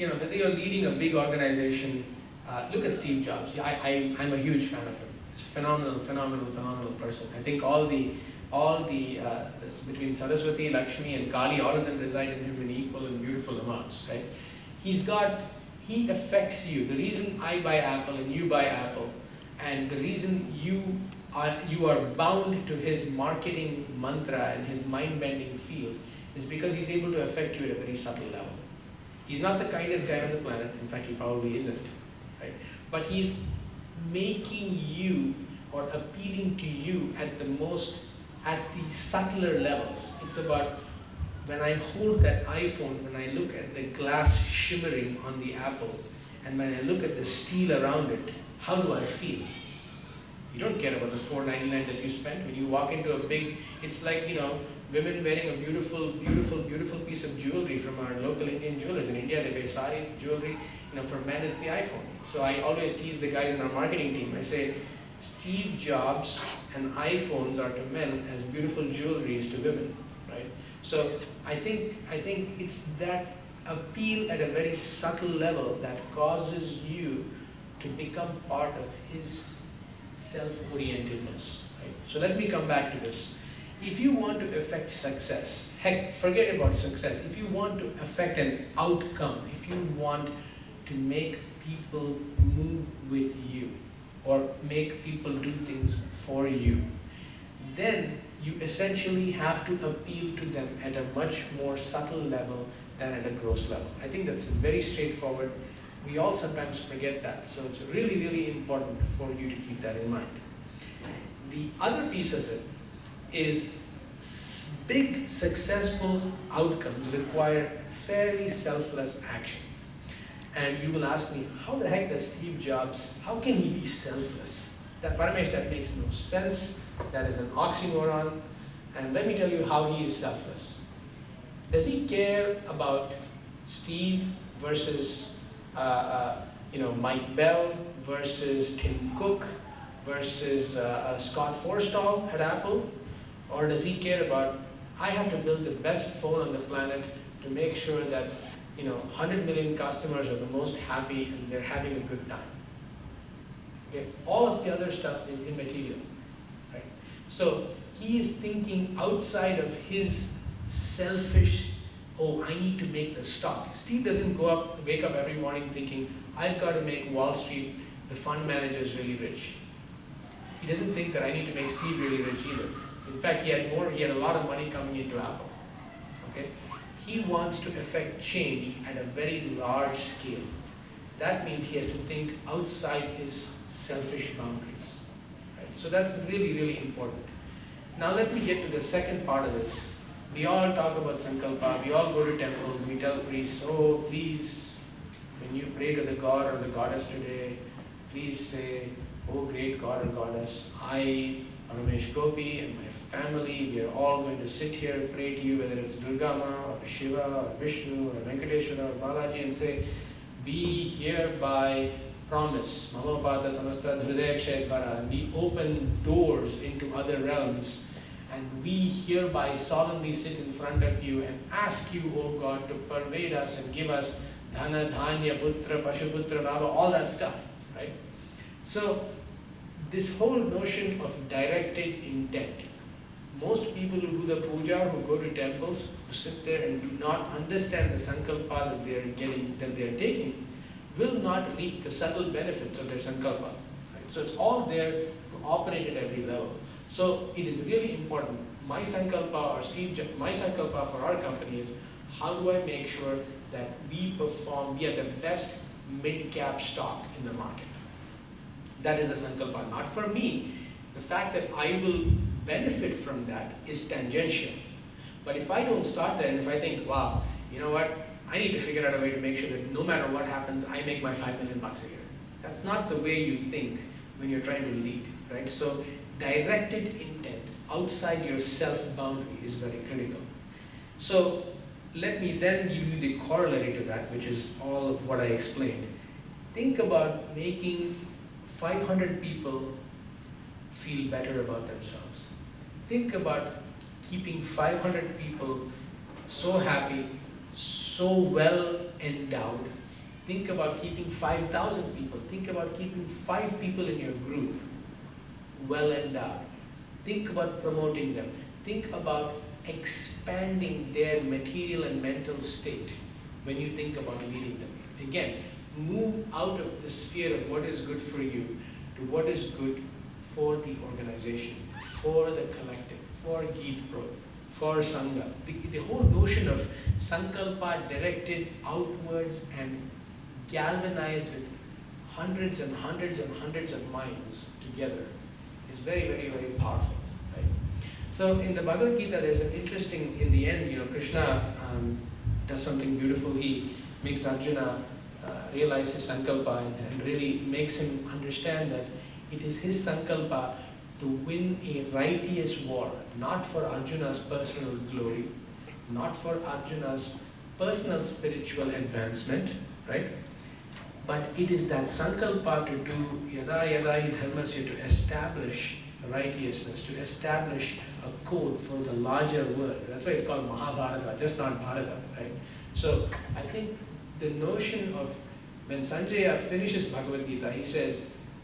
whether you're leading a big organization, look at Steve Jobs. I'm a huge fan of him. He's a phenomenal person. I think all the this between Saraswati, Lakshmi, and Kali, all of them reside in him in equal and beautiful amounts, right? He affects you. The reason I buy Apple and you buy Apple, and the reason you are bound to his marketing mantra and his mind-bending field is because he's able to affect you at a very subtle level. He's not the kindest guy on the planet. In fact, he probably isn't, right? But he's making you or appealing to you at the subtler levels. It's about when I hold that iPhone, when I look at the glass shimmering on the Apple, and when I look at the steel around it, how do I feel? You don't care about the $4.99 that you spent. When you walk into a big, it's like, women wearing a beautiful piece of jewelry from our local Indian jewelers. In India, they wear saris, jewelry. For men, it's the iPhone. So I always tease the guys in our marketing team. I say, Steve Jobs and iPhones are to men as beautiful jewelry is to women, right? So I think it's that appeal at a very subtle level that causes you to become part of his self-orientedness, right? So let me come back to this. If you want to affect success, heck, forget about success. If you want to affect an outcome, if you want to make people move with you or make people do things for you, then you essentially have to appeal to them at a much more subtle level than at a gross level. I think that's very straightforward. We all sometimes forget that, so it's really important for you to keep that in mind. The other piece of it is big successful outcomes require fairly selfless action. And you will ask me, how the heck does Steve Jobs, how can he be selfless? Parmesh, that makes no sense. That is an oxymoron. And let me tell you how he is selfless. Does he care about Steve versus Mike Bell versus Tim Cook versus Scott Forstall at Apple? Or does he care about, I have to build the best phone on the planet to make sure that 100 million customers are the most happy and they're having a good time? Okay? All of the other stuff is immaterial, right? So he is thinking outside of his selfish, I need to make the stock. Steve doesn't wake up every morning thinking, I've got to make Wall Street, the fund managers, really rich. He doesn't think that I need to make Steve really rich either. In fact, he had a lot of money coming into Apple. Okay? He wants to effect change at a very large scale. That means he has to think outside his selfish boundaries. Right? So that's really important. Now let me get to the second part of this. We all talk about Sankalpa, we all go to temples, we tell priests, please, when you pray to the god or the goddess today, please say, oh great god or goddess, I, Parmesh Gopi, and my family, we are all going to sit here and pray to you, whether it's Durga Ma, or Shiva, or Vishnu, or Venkateshwara, or Balaji, and say, we hereby promise, Mama Pata Samasta Hridaya Kshayadvara, and we open doors into other realms. And we hereby solemnly sit in front of you and ask you, O God, to pervade us and give us dhana, dhanya, putra, pashuputra, baba, all that stuff, right? So, this whole notion of directed intent. Most people who do the puja, who go to temples, who sit there and do not understand the sankalpa that they are taking, will not reap the subtle benefits of their sankalpa. Right? So it's all there to operate at every level. So it is really important. My sankalpa for our company is, how do I make sure that we are the best mid-cap stock in the market? That is a sankalpa, not for me. The fact that I will benefit from that is tangential. But if I don't start there, and if I think, wow, you know what, I need to figure out a way to make sure that no matter what happens, I make my $5 million a year. That's not the way you think when you're trying to lead, right? So directed intent outside your self-boundary is very critical. So let me then give you the corollary to that, which is all of what I explained. Think about making 500 people feel better about themselves. Think about keeping 500 people so happy, so well endowed, Think about keeping 5,000 people. Think about keeping 5 people in your group well endowed. Think about promoting them. Think about expanding their material and mental state when you think about leading them. Again, move out of the sphere of what is good for you to what is good for the organization, for the collective, for Geet Pro, for Sangha. The whole notion of Sankalpa directed outwards and galvanized with hundreds and hundreds and hundreds of minds together is very, very, very powerful. Right? So in the Bhagavad Gita, there's an interesting, in the end, Krishna does something beautiful. He makes Arjuna realize his sankalpa and really makes him understand that it is his sankalpa to win a righteous war, not for Arjuna's personal glory, not for Arjuna's personal spiritual advancement, right? But it is that sankalpa to do yada yada hi dharmasya, to establish righteousness, to establish a code for the larger world. That's why it's called Mahabharata, just not Bharata, right? So I think the notion of when Sanjaya finishes Bhagavad Gita, he says,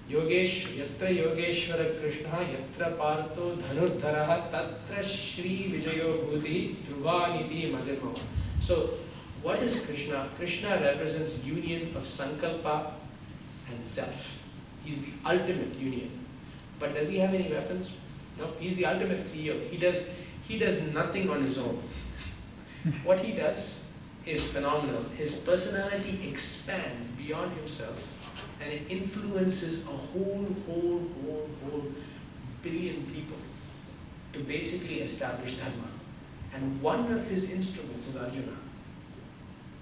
Yatra Yogeshwara Krishna Yatra Partho Dhanurdharaha Tatra Shri Vijayo Bhuti Dhruvaniti Madhirmama. So, what is Krishna? Krishna represents union of Sankalpa and self. He's the ultimate union. But does he have any weapons? No, he's the ultimate CEO. He does nothing on his own. What he does is phenomenal. His personality expands beyond himself and it influences a whole billion people to basically establish Dharma. And one of his instruments is Arjuna.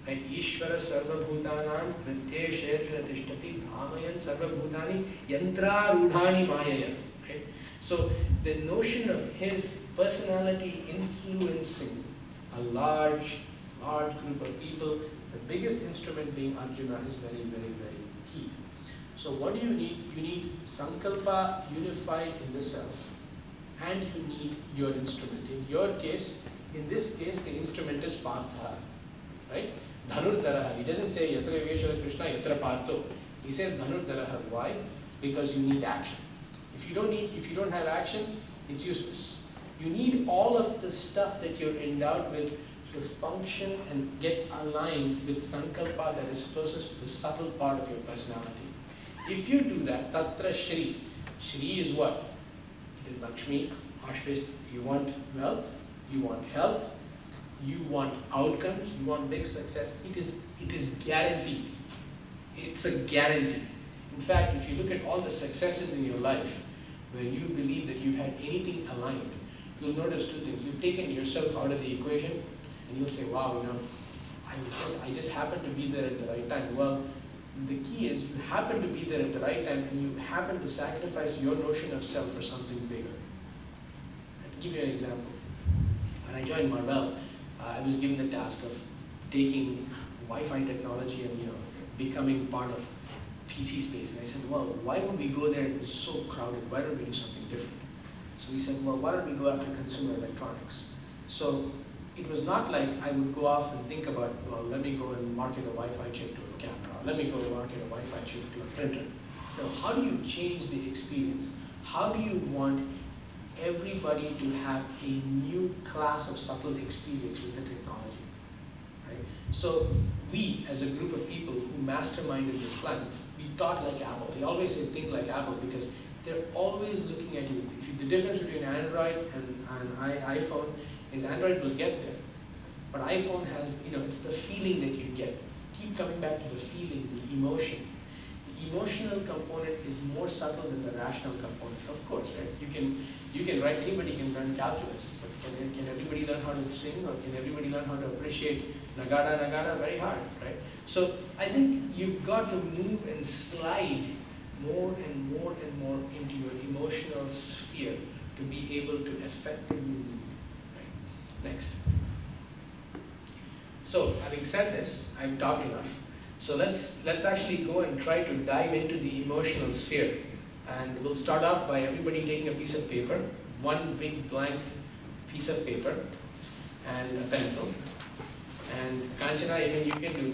Right? Ishvara sarva bhutanam prityesh arjuna tishtati bhamayan sarva bhutani yantra rudhani mayaya. Right? So the notion of his personality influencing a large group of people, the biggest instrument being Arjuna, is very, very, very key. So what do you need? You need Sankalpa unified in the self, and you need your instrument. In this case, the instrument is Partha, right? Dhanurdharaha. He doesn't say Yatra Yogeshwara Krishna, Yatra Partho. He says Dhanurdharaha. Why? Because you need action. If you don't have action, it's useless. You need all of the stuff that you're endowed with to function and get aligned with Sankalpa that is closest to the subtle part of your personality. If you do that, Tatra Shri. Shri is what? It is Lakshmi, Auspicious. You want wealth, you want health, you want outcomes, you want big success. It is guaranteed. It's a guarantee. In fact, if you look at all the successes in your life, where you believe that you've had anything aligned, you'll notice two things. You've taken yourself out of the equation, and you'll say, wow, I just happened to be there at the right time. Well, the key is you happen to be there at the right time and you happen to sacrifice your notion of self for something bigger. I'll give you an example. When I joined Marvell, I was given the task of taking Wi-Fi technology and becoming part of PC space. And I said, well, why would we go there? It's so crowded. Why don't we do something different? So we said, well, why don't we go after consumer electronics? So it was not like I would go off and think about, well, let me go and market a Wi-Fi chip to a camera, or let me go market a Wi-Fi chip to a printer. No, how do you change the experience? How do you want everybody to have a new class of subtle experience with the technology? Right? So we, as a group of people who masterminded this plan, we thought like Apple. They always say think like Apple because they're always looking at you. The difference between Android and an iPhone is Android will get there, but iPhone has, it's the feeling that you get. Keep coming back to the feeling, the emotion. The emotional component is more subtle than the rational component. Of course, right? You can write, anybody can run calculus, but can everybody learn how to sing, or can everybody learn how to appreciate Nagada? Very hard, right? So I think you've got to move and slide more and more and more into your emotional sphere to be able to effectively move. Right? Next. So having said this, I've talked enough. So let's actually go and try to dive into the emotional sphere. And we'll start off by everybody taking a piece of paper, one big blank piece of paper and a pencil. And Kanchana, even you can do this.